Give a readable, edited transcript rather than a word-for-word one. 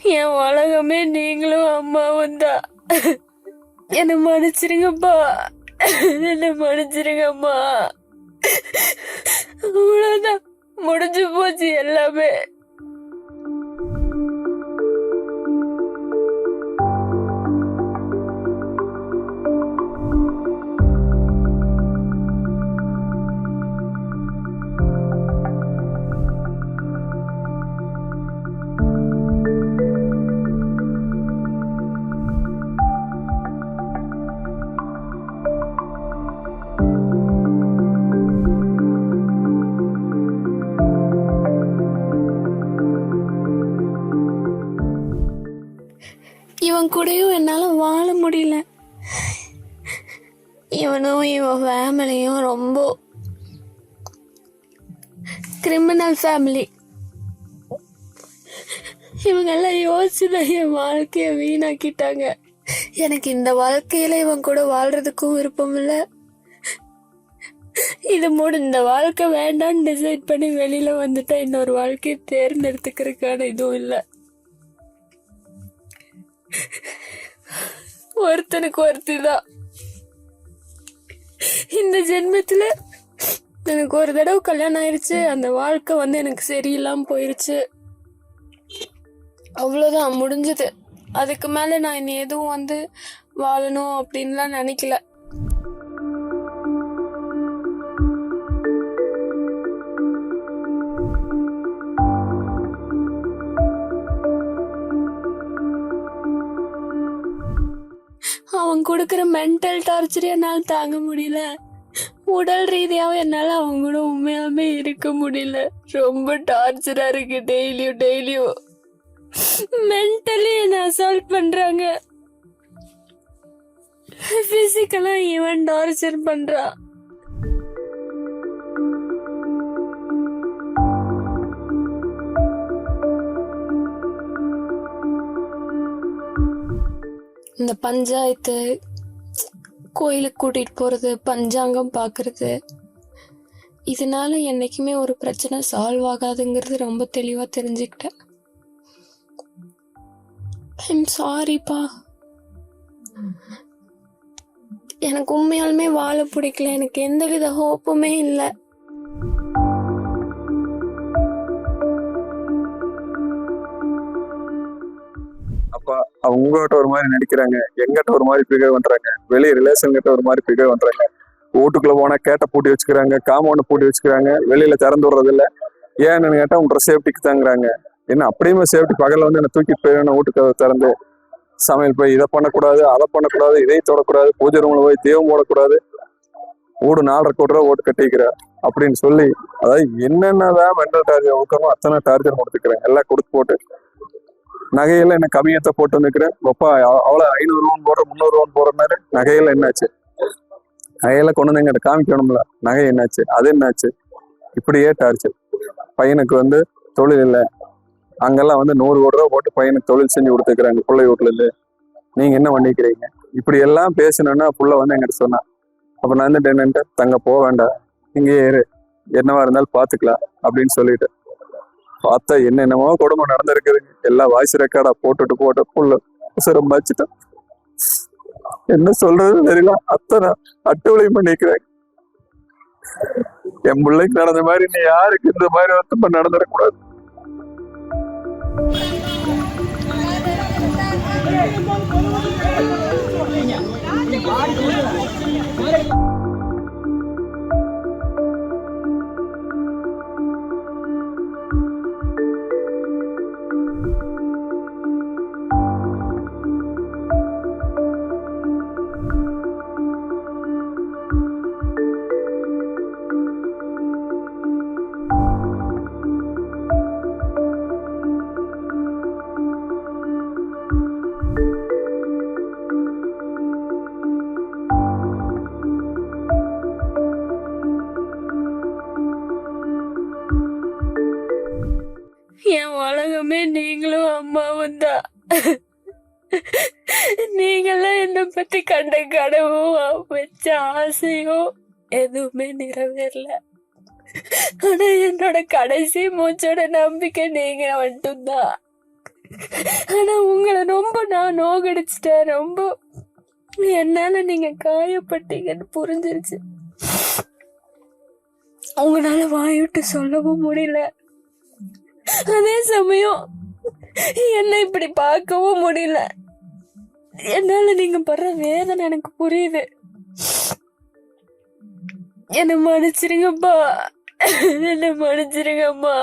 என் உலகமே நீங்களும் அம்மாவும் தான். என்ன மன்னிச்சிருங்கப்பா, என்ன மன்னிச்சிருங்கம்மா. அவ்வளவுதான், முடிஞ்சு போச்சு எல்லாமே. இவன் கூடயும் என்னால வாழ முடியல. இவனும் இவன் ஃபேமிலியும் ரொம்ப கிரிமினல் ஃபேமிலி. இவங்கெல்லாம் யோசிச்சுதான் என் வாழ்க்கைய வீணாக்கிட்டாங்க. எனக்கு இந்த வாழ்க்கையில இவன் கூட வாழ்றதுக்கும் விருப்பம் இல்லை. இது இந்த வாழ்க்கை வேண்டான்னு டிசைட் பண்ணி வெளியில வந்துட்டா இன்னொரு வாழ்க்கையை தேர்ந்தெடுத்துக்கிறதுக்கான இதுவும் இல்லை. ஒருத்தனுக்கு ஒருத்தி தான். இந்த ஜென்மத்துல எனக்கு ஒரு தடவை கல்யாணம் ஆயிடுச்சு. அந்த வாழ்க்கை எனக்கு சரியில்லாம போயிருச்சு. அவ்வளவுதான், முடிஞ்சது. அதுக்கு மேல நான் இனி எதுவும் வாழணும் அப்படின்லாம் நினைக்கல. அவன் கொடுக்குற மென்டல் டார்ச்சர் என்னால் தாங்க முடியல. உடல் ரீதியாகவும் என்னால் அவங்க கூட உண்மையாலுமே இருக்க முடியல. ரொம்ப டார்ச்சரா இருக்கு. டெய்லியும் மென்டலி என்ன அசால்ட் பண்றாங்க. பிசிக்கலா இவன் டார்ச்சர் பண்றான். இந்த பஞ்சாயத்து, கோயிலுக்கு கூட்டிட்டு போறது, பஞ்சாங்கம் பாக்குறது, இதனால என்னைக்குமே ஒரு பிரச்சனை சால்வ் ஆகாதுங்கிறது ரொம்ப தெளிவா தெரிஞ்சுக்கிட்டேன். ஐம் சாரிப்பா. எனக்கு உண்மையாலுமே வாழ பிடிக்கல. எனக்கு எந்தவித ஹோப்புமே இல்லை. அவங்க உங்ககிட்ட ஒரு மாதிரி நடிக்கிறாங்க, எங்கிட்ட ஒரு மாதிரி பிகேவ் பண்றாங்க, வெளியே ரிலேஷன் கிட்ட ஒரு மாதிரி பிகேவ் பண்றாங்க, வீட்டுக்குள்ள போனா கேட்ட பூட்டி வச்சுக்கிறாங்க, காம்பவுண்ட் பூட்டி வச்சுக்கிறாங்க, வெளியில திறந்து விடுறது இல்லை. ஏன்னு கேட்டா உங்க சேஃப்டிக்கு தாங்கிறாங்க. என்ன அப்படியுமே சேஃப்டி பகல என்ன தூக்கிட்டு போயிடணும், வீட்டுக்கு திறந்து சமையல் போய் இதை பண்ணக்கூடாது, அதை பண்ணக்கூடாது, இதை தொடக்கூடாது, பூஜை ரூம்ல போய் தெய்வம் போடக்கூடாது, வீடு 4.5 கோடி ரூபா ஓட்டு கட்டிக்கிற அப்படின்னு சொல்லி, அதாவது என்னென்னதான் மென்டல் டார்ச்சர் கொடுக்கணுமோ அத்தனை டார்ச்சர் கொடுத்துக்கிறேன். எல்லாம் கொடுத்து போட்டு நகையில என்ன கம்மியத்தை போட்டு வந்துக்கிறேன். அப்பா அவ்வளோ 500 ரூபான்னு போடுற 300 ரூபான்னு போடுறனாரு. நகையில என்னாச்சு? நகையில கொண்டு வந்து எங்கிட்ட காமிக்கணும்ல, நகை என்னாச்சு, அது என்னாச்சு, இப்படியே டார்ச்சர். பையனுக்கு தொழில் இல்லை, அங்கெல்லாம் 100 கோடி ரூபா போட்டு பையனுக்கு தொழில் செஞ்சு கொடுத்துக்கிறாங்க பிள்ளை வீட்டுல இருந்து. நீங்க என்ன பண்ணிக்கிறீங்க? இப்படி எல்லாம் பேசணும்னா புள்ள எங்கிட்ட சொன்னா. அப்ப நான் என்னன்ட்டு, தங்க போக வேண்டாம், இங்கேயே இரு, என்னவா இருந்தாலும் பாத்துக்கலாம் அப்படின்னு சொல்லிட்டு பார்த்தா என்னென்னமோ கொடுமை நடந்திருக்குதுங்க. எல்லாம் வாய்ஸ் ரெக்கார்டா போட்டு புள்ள சிரம் வச்சுட்டேன். என்ன சொல்றது தெரியல. அத்தனை அட்டுவலையும் பண்ணிக்கிறேன். என் பிள்ளைக்கு நடந்த மாதிரி நீ யாருக்கு இந்த மாதிரி வருத்தம் நடந்துடக்கூடாது. என் உலகமே நீங்களும் அம்மாவும் தான். நீங்களாம் என்னை பத்தி கண்ட கனவும் வச்ச ஆசையும் எதுவுமே நிறைவேறல. ஆனா என்னோட கடைசி மூச்சோட நம்பிக்கை நீங்க மட்டும்தான். ஆனா உங்களை ரொம்ப நான் நோகடிச்சிட்டேன். ரொம்ப என்னால நீங்க காயப்பட்டீங்கன்னு புரிஞ்சிருச்சு. உங்களால வாய்விட்டு சொல்லவும் முடியல. அதே சமயம் என்ன இப்படி பார்க்கவும் முடியல. என்னால நீங்க படுற வேதனை எனக்கு புரியுது. என்ன மன்னிச்சிருங்கப்பா, என்ன மன்னிச்சிருங்கம்மா.